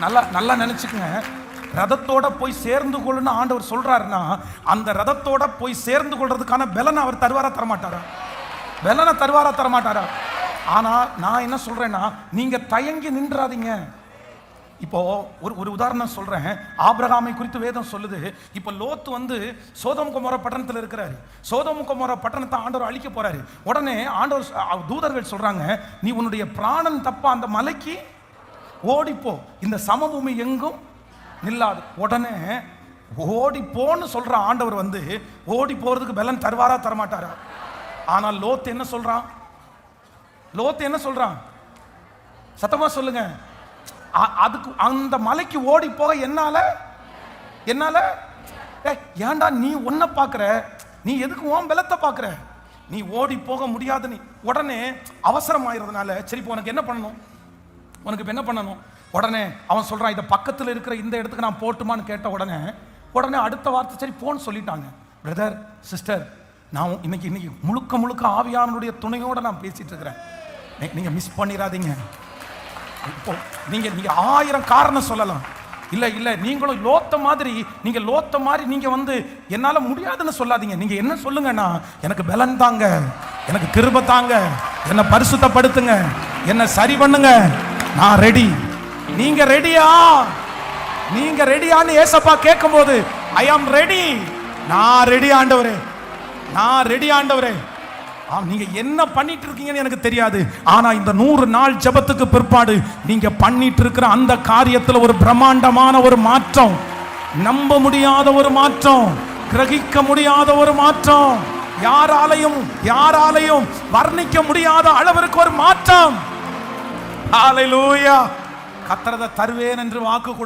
நல்லா நல்லா நினைச்சுக்கங்க. ரதத்தோட போய் சேர்ந்து கொள்ளுன்னு ஆண்டவர் சொல்றாருன்னா, அந்த ரதத்தோட போய் சேர்ந்து கொள்றதுக்கான பலனை அவர் தருவாரா தரமாட்டாரா? பலனை தருவாரா தரமாட்டாரா? ஆனா நான் என்ன சொல்றேன்னா, நீங்க தயங்கி நின்றாதீங்க. இப்போ ஒரு உதாரணம் சொல்றேன். ஆபிரகாமை குறித்து வேதம் சொல்லுது. இப்போ லோத்து வந்து சோதோம் கொமோரா பட்டணத்தில் இருக்கிறாரு. சோதோம் கொமோரா பட்டணத்தை ஆண்டவர் அழிக்க போறாரு. உடனே ஆண்டவர் தூதர்கள் சொல்றாங்க, நீ உன்னுடைய பிராணன் தப்ப அந்த மலைக்கு ஓடிப்போ, இந்த சமபூமி எங்கும் நில்லாது. உடனே ஓடிப்போன்னு சொல்ற ஆண்டவர் வந்து ஓடி போறதுக்கு பலன் தருவாரா தரமாட்டாரா? ஆனால் லோத்து என்ன சொல்றான்? லோத்து என்ன சொல்றான்? சத்தமா சொல்லுங்க. அதுக்கு அந்த மலைக்கு ஓடி போக என்னால ஏன்டா நீ ஒன்ன பாக்குற, நீ எதுக்கு உன் பலத்தை பாக்குற? நீ ஓடி போக முடியாது. நீ உடனே அவசரம் ஆயிரதுனால, சரி உனக்கு என்ன பண்ணணும், உனக்கு என்ன பண்ணணும்? உடனே அவன் சொல்றான், இதை பக்கத்தில் இருக்கிற இந்த இடத்துக்கு நான் போட்டுமான்னு கேட்ட உடனே அடுத்த வார்த்தை சரி போன்னு சொல்லிட்டாங்க. பிரதர் சிஸ்டர், நான் இன்னைக்கு முழுக்க ஆவியானுடைய துணையோட நான் பேசிட்டு இருக்கிறேன். நீங்க மிஸ் பண்ணிடாதீங்க. இப்போ நீங்க 1000 காரணம் சொல்லலாம். இல்ல நீங்களும் லோத்த மாதிரி நீங்க வந்து என்னால முடியாதுன்னு சொல்லாதீங்க. நீங்க என்ன சொல்லுங்கன்னா, எனக்கு பலன் தாங்க, எனக்கு கிருபை தாங்க, என்னை பரிசுத்தப்படுத்துங்க, என்ன சரி பண்ணுங்க, நான் ரெடி. நீங்க ரெடியான்னு ஏசப்பா கேட்கும் போது, ஐ ஆம் ரெடி, நான் ரெடி ஆண்டவரே, நான் ரெடி ஆண்டவரே. நீங்க என்ன பண்ணிட்டு இருக்கீங்கன்னு எனக்கு தெரியாது. ஆனா இந்த 100 நாள் ஜெபத்துக்கு பிற்பாடு நீங்க பண்ணிட்டு இருக்கிற அந்த காரியத்துல ஒரு பிரம்மாண்டமான ஒரு மாற்றம், நம்ப முடியாத ஒரு மாற்றம், கிரகிக்க முடியாத ஒரு மாற்றம், யாராலையும் வர்ணிக்க முடியாத அளவிற்கு ஒரு மாற்றம். ஹல்லேலூயா. கர்த்தர் தருவேன் என்று வாக்கு கொடு.